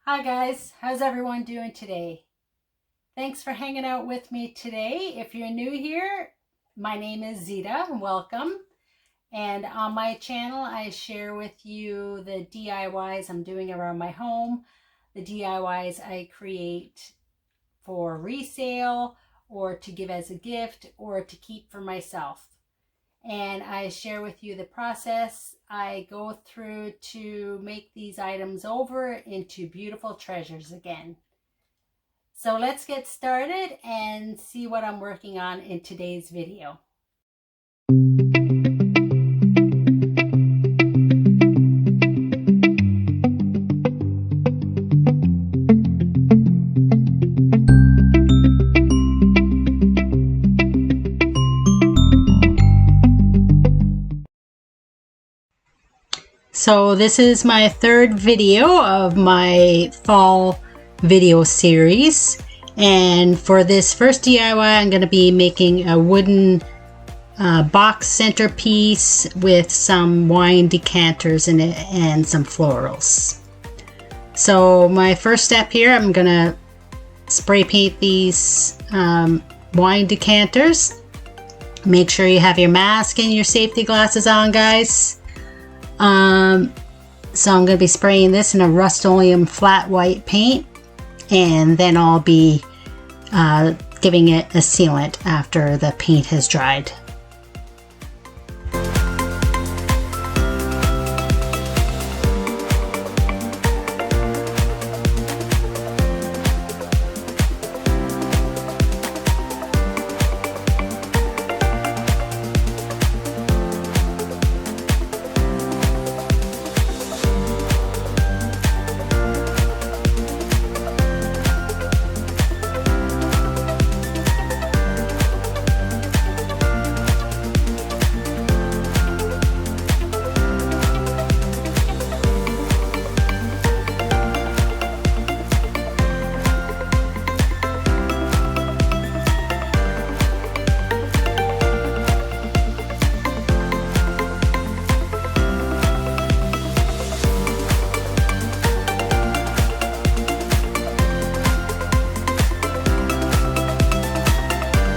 Hi guys, how's everyone doing today? Thanks for hanging out with me today. If you're new here, my name is Zita, welcome. And on my channel, I share with you the DIYs I'm doing around my home, the DIYs I create for resale or to give as a gift or to keep for myself. And I share with you the process I go through to make these items over into beautiful treasures again. So let's get started and see what I'm working on in today's video. So this is my third video of my fall video series, and for this first DIY I'm going to be making a wooden box centerpiece with some wine decanters in it and some florals. So my first step here, I'm going to spray paint these wine decanters. Make sure you have your mask and your safety glasses on, guys. So I'm going to be spraying this in a Rust-Oleum flat white paint, and then I'll be giving it a sealant after the paint has dried.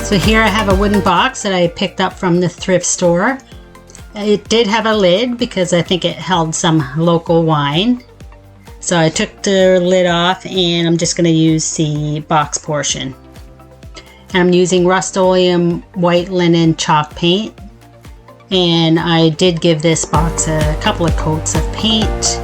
So here I have a wooden box that I picked up from the thrift store. It did have a lid because I think it held some local wine. So I took the lid off and I'm just going to use the box portion. And I'm using Rust-Oleum white linen chalk paint. And I did give this box a couple of coats of paint.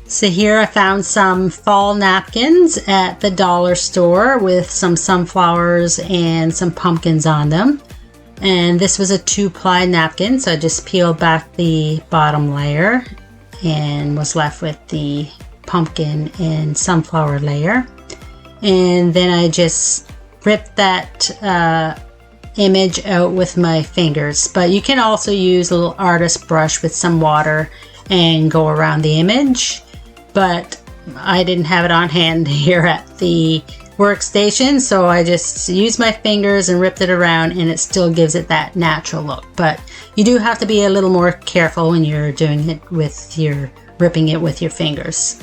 So here I found some fall napkins at the dollar store with some sunflowers and some pumpkins on them. And this was a 2-ply napkin, so I just peeled back the bottom layer and was left with the pumpkin and sunflower layer. And then I just ripped that image out with my fingers. But you can also use a little artist brush with some water and go around the image. But I didn't have it on hand here at the workstation, so I just used my fingers and ripped it around, and it still gives it that natural look. But you do have to be a little more careful when you're doing it with your ripping it with your fingers.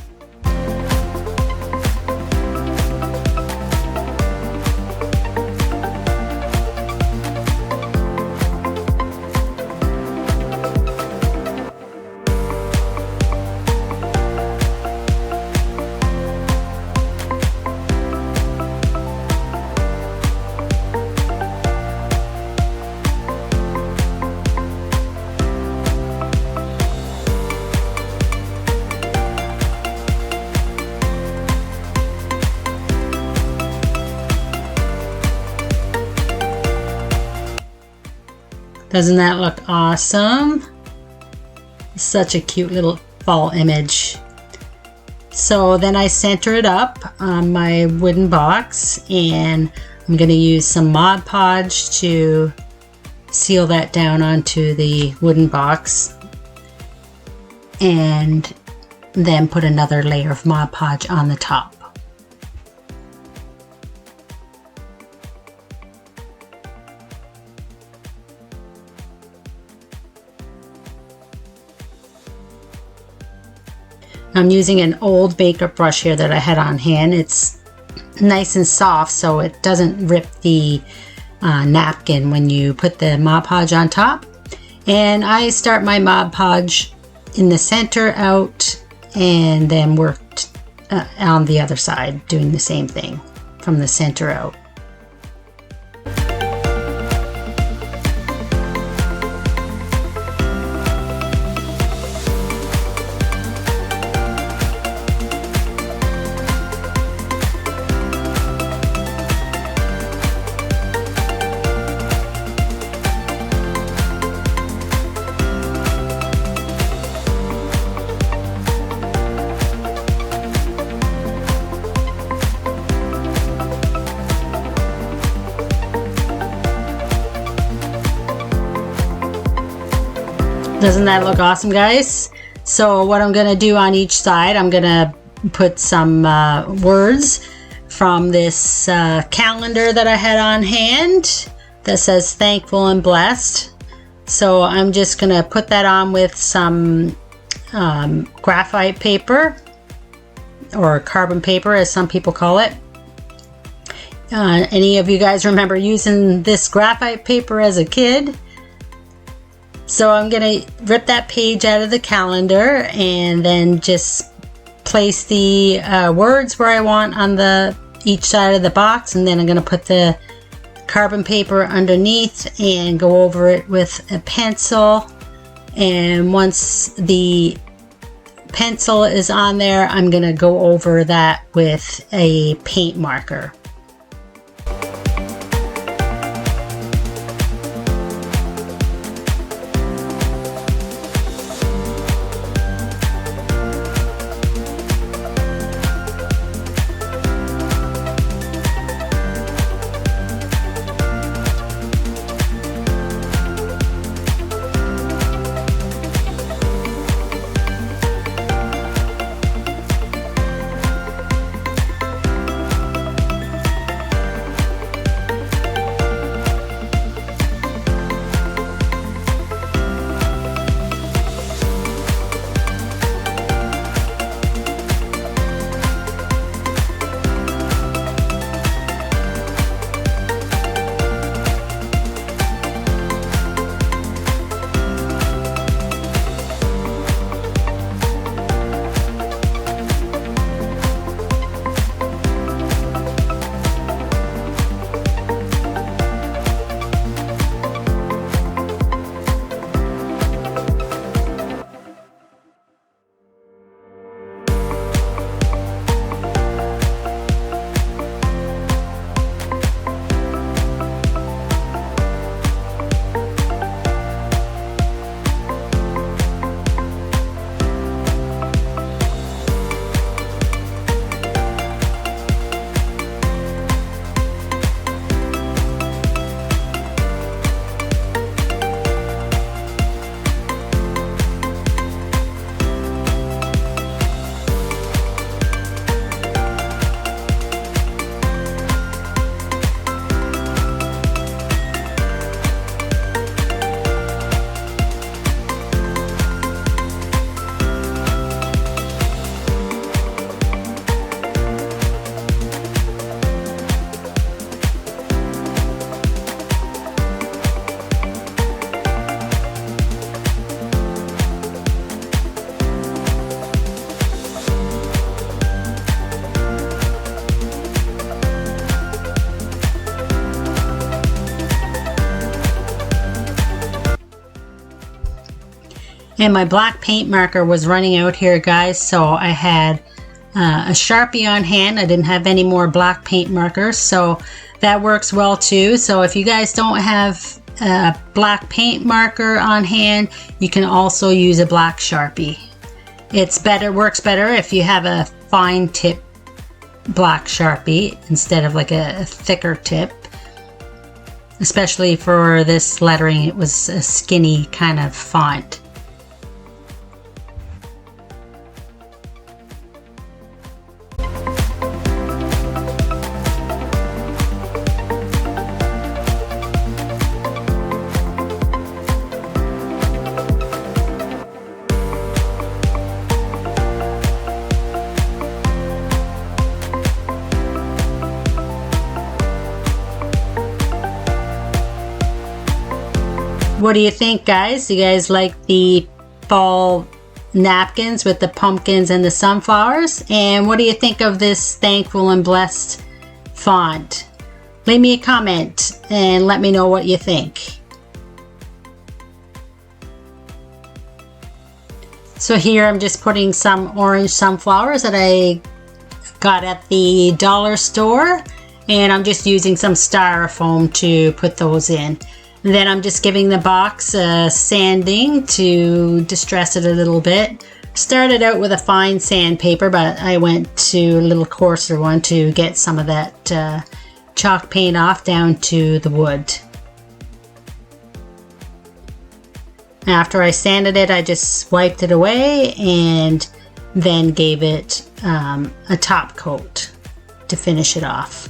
Doesn't that look awesome? Such a cute little fall image. So then I center it up on my wooden box, and I'm going to use some Mod Podge to seal that down onto the wooden box, and then put another layer of Mod Podge on the top. I'm using an old makeup brush here that I had on hand. It's nice and soft, so it doesn't rip the napkin when you put the Mod Podge on top. And I start my Mod Podge in the center out, and then work on the other side, doing the same thing from the center out. Doesn't that look awesome, guys? So what I'm gonna do on each side, I'm gonna put some words from this calendar that I had on hand that says thankful and blessed. So I'm just gonna put that on with some graphite paper, or carbon paper as some people call it. Any of you guys remember using this graphite paper as a kid? So I'm going to rip that page out of the calendar and then just place the words where I want on each side of the box, and then I'm going to put the carbon paper underneath and go over it with a pencil. And once the pencil is on there, I'm going to go over that with a paint marker. And my black paint marker was running out here, guys, so I had a Sharpie on hand. I didn't have any more black paint markers, so that works well too. So if you guys don't have a black paint marker on hand, you can also use a black Sharpie. Works better if you have a fine tip black Sharpie instead of like a thicker tip. Especially for this lettering, it was a skinny kind of font. What do you think, guys? You guys like the fall napkins with the pumpkins and the sunflowers? And what do you think of this Thankful and Blessed font? Leave me a comment and let me know what you think. So here I'm just putting some orange sunflowers that I got at the dollar store, and I'm just using some styrofoam to put those in. Then I'm just giving the box sanding to distress it a little bit. Started out with a fine sandpaper, but I went to a little coarser one to get some of that chalk paint off down to the wood. After I sanded it, I just wiped it away and then gave it a top coat to finish it off.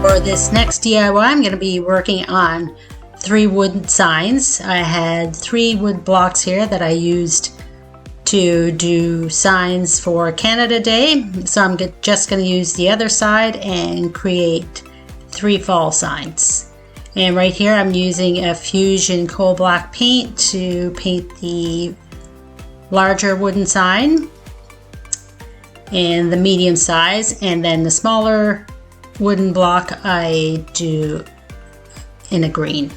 For this next DIY, I'm going to be working on 3 wooden signs. I had 3 wood blocks here that I used to do signs for Canada Day. So I'm just going to use the other side and create 3 fall signs. And right here I'm using a Fusion coal black paint to paint the larger wooden sign and the medium size, and then the smaller wooden block I do in a green.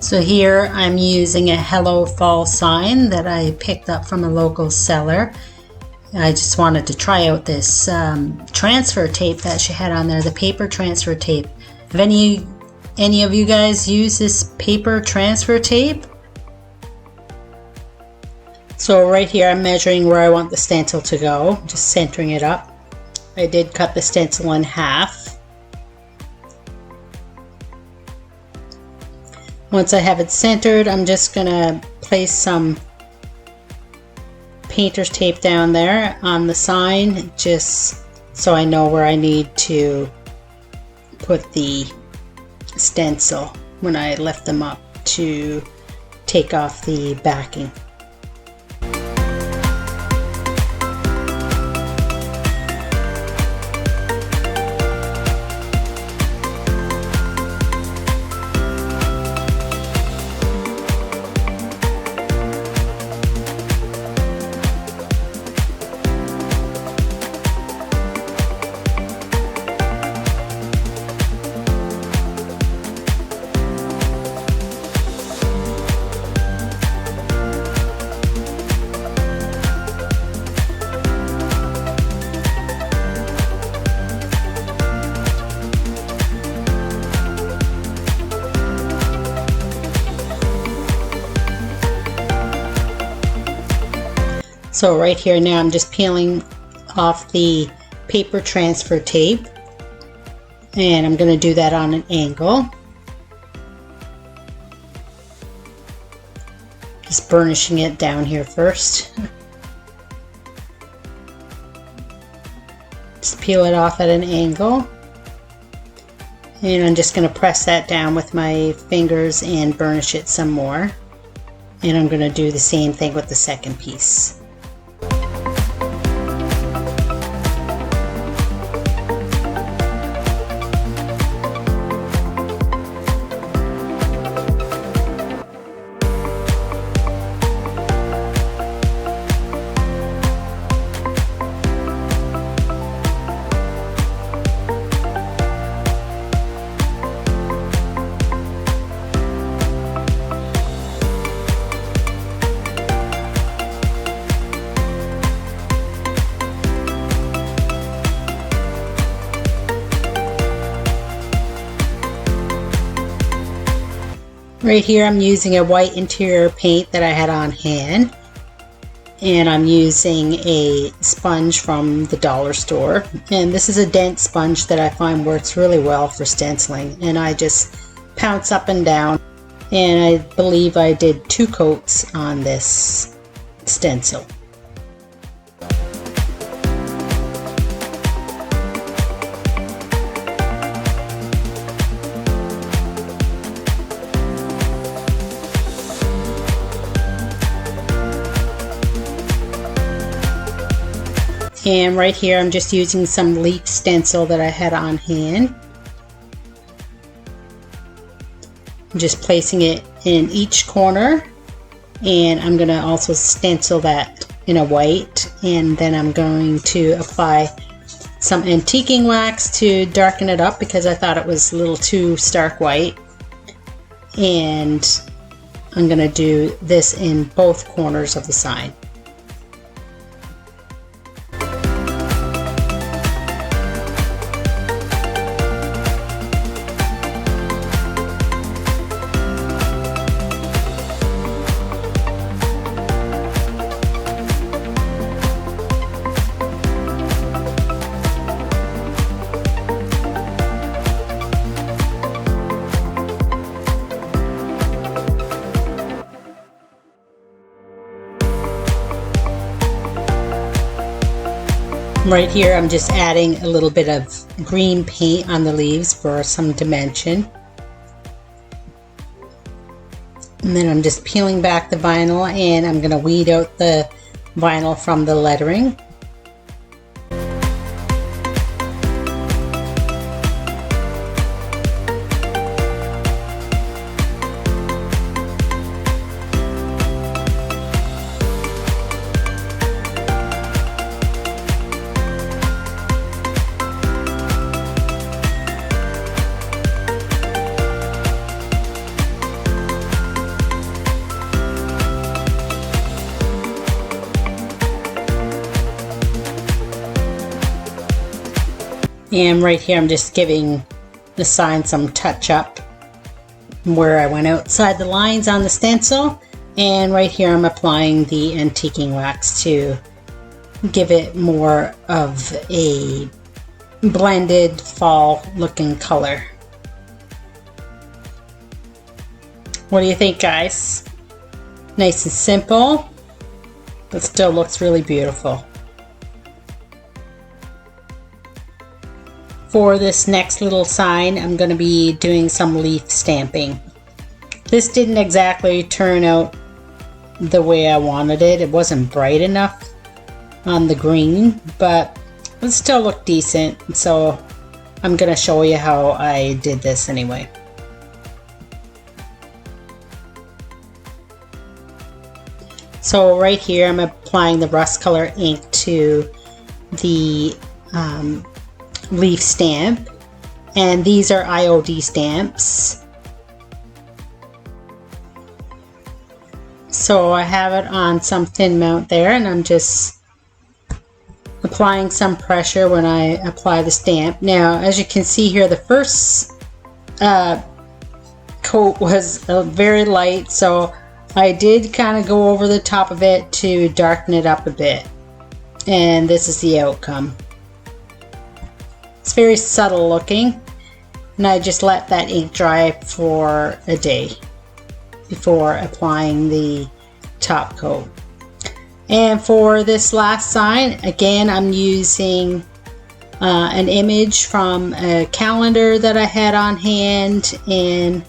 So here I'm using a Hello Fall sign that I picked up from a local seller. I just wanted to try out this transfer tape that she had on there, the paper transfer tape. Have any of you guys use this paper transfer tape? So right here I'm measuring where I want the stencil to go, just centering it up. I did cut the stencil in half. Once I have it centered, I'm just gonna place some painter's tape down there on the sign, just so I know where I need to put the stencil when I lift them up to take off the backing. So right here now I'm just peeling off the paper transfer tape, and I'm going to do that on an angle. Just burnishing it down here first. Just peel it off at an angle, and I'm just going to press that down with my fingers and burnish it some more. And I'm going to do the same thing with the second piece. Right here I'm using a white interior paint that I had on hand, and I'm using a sponge from the dollar store, and this is a dent sponge that I find works really well for stenciling, and I just pounce up and down, and I believe I did 2 coats on this stencil. And right here I'm just using some leaf stencil that I had on hand. I'm just placing it in each corner, and I'm going to also stencil that in a white, and then I'm going to apply some antiquing wax to darken it up because I thought it was a little too stark white. And I'm going to do this in both corners of the sign. Right here I'm just adding a little bit of green paint on the leaves for some dimension. And then I'm just peeling back the vinyl, and I'm going to weed out the vinyl from the lettering. And right here I'm just giving the sign some touch up where I went outside the lines on the stencil, and right here I'm applying the antiquing wax to give it more of a blended fall looking color. What do you think, guys? Nice and simple, but still looks really beautiful. For this next little sign, I'm going to be doing some leaf stamping. This didn't exactly turn out the way I wanted it. It wasn't bright enough on the green, but it still looked decent. So I'm going to show you how I did this anyway. So right here I'm applying the rust color ink to the leaf stamp, and these are IOD stamps. So I have it on some thin mount there, and I'm just applying some pressure when I apply the stamp. Now, as you can see here, the first coat was very light, so I did kind of go over the top of it to darken it up a bit. And this is the outcome. It's very subtle looking, and I just let that ink dry for a day before applying the top coat. And for this last sign, again, I'm using an image from a calendar that I had on hand, and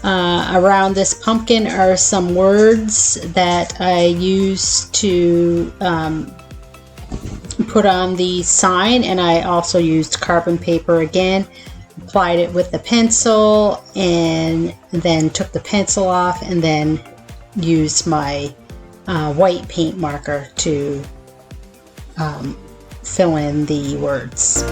around this pumpkin are some words that I used to put on the sign, and I also used carbon paper again, applied it with the pencil, and then took the pencil off, and then used my white paint marker to fill in the words.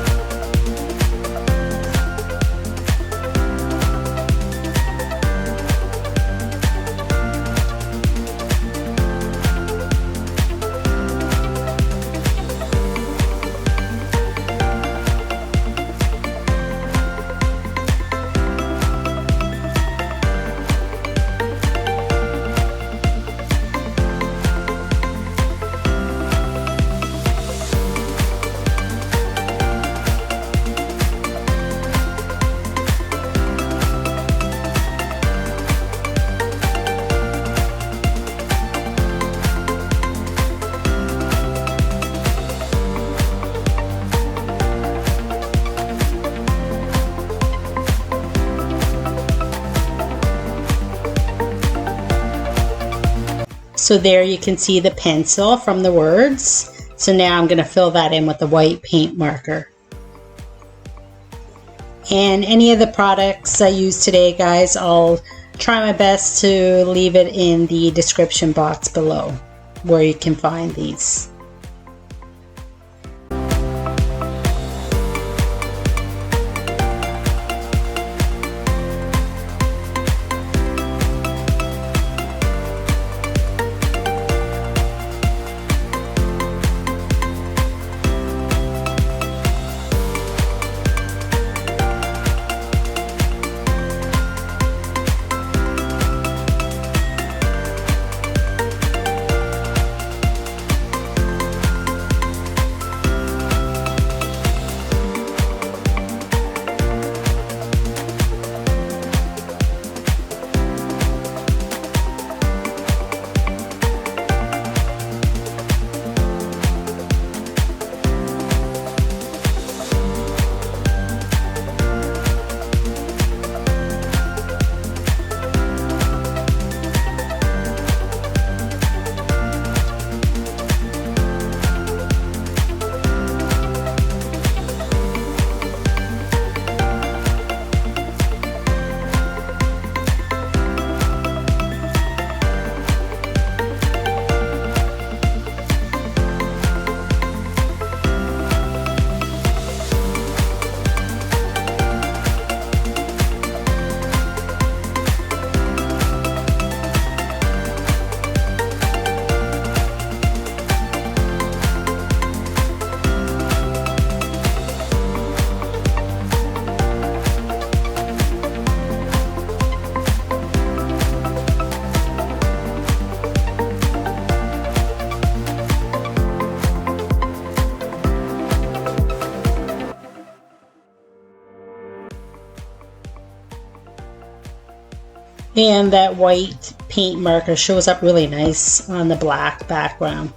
So there you can see the pencil from the words. So now I'm going to fill that in with the white paint marker. And any of the products I use today, guys, I'll try my best to leave it in the description box below where you can find these. And that white paint marker shows up really nice on the black background.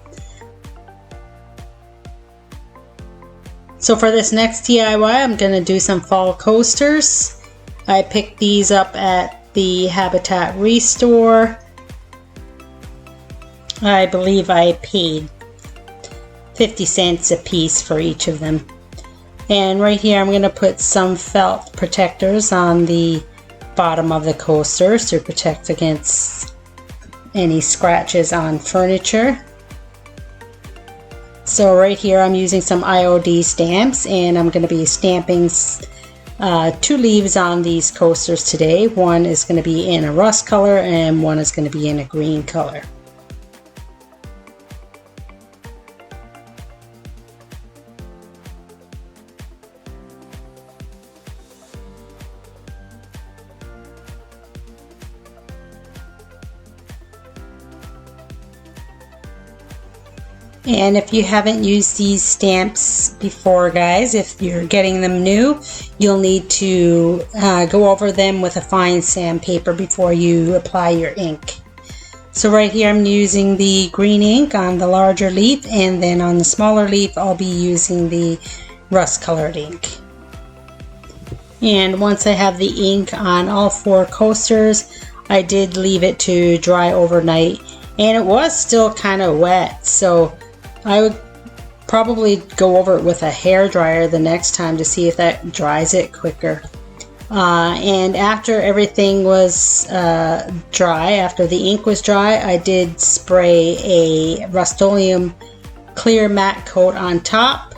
So for this next DIY, I'm going to do some fall coasters. I picked these up at the Habitat Restore. I believe I paid 50 cents a piece for each of them. And right here I'm going to put some felt protectors on the bottom of the coasters to protect against any scratches on furniture. So right here I'm using some IOD stamps, and I'm going to be stamping 2 leaves on these coasters today. One is going to be in a rust color and one is going to be in a green color. And if you haven't used these stamps before, guys, if you're getting them new, you'll need to go over them with a fine sandpaper before you apply your ink. So right here I'm using the green ink on the larger leaf, and then on the smaller leaf I'll be using the rust colored ink. And once I have the ink on all 4 coasters, I did leave it to dry overnight, and it was still kind of wet, so I would probably go over it with a hair dryer the next time to see if that dries it quicker. And after everything was dry, after the ink was dry, I did spray a Rust-Oleum clear matte coat on top,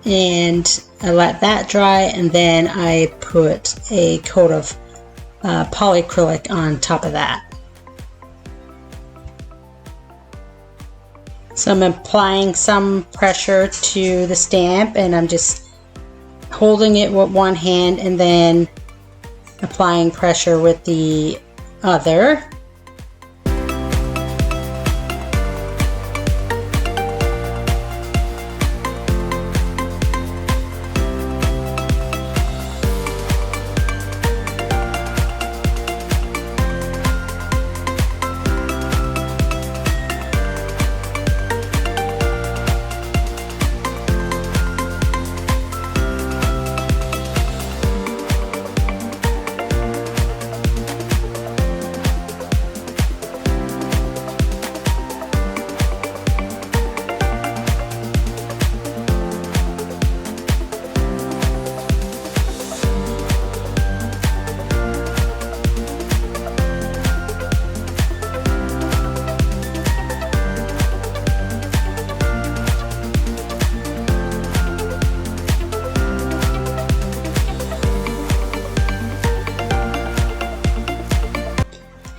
and I let that dry, and then I put a coat of polyacrylic on top of that. So I'm applying some pressure to the stamp, and I'm just holding it with one hand and then applying pressure with the other.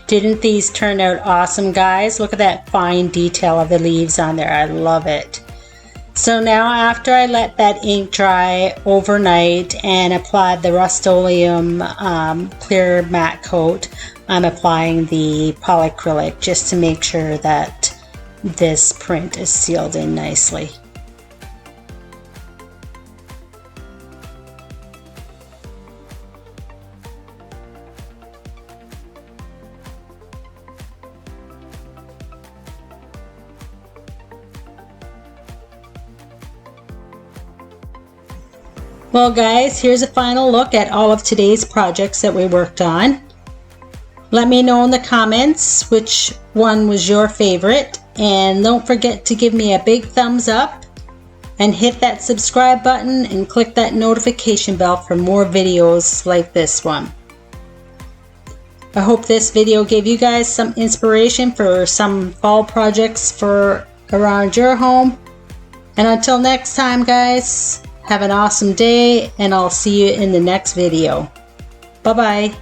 Didn't these turn out awesome, guys? Look at that fine detail of the leaves on there. I love it. So now after I let that ink dry overnight and applied the Rust-Oleum clear matte coat, I'm applying the polyacrylic just to make sure that this print is sealed in nicely. Well guys, here's a final look at all of today's projects that we worked on. Let me know in the comments which one was your favorite, and don't forget to give me a big thumbs up and hit that subscribe button and click that notification bell for more videos like this one. I hope this video gave you guys some inspiration for some fall projects for around your home. And until next time, guys, have an awesome day, and I'll see you in the next video. Bye-bye.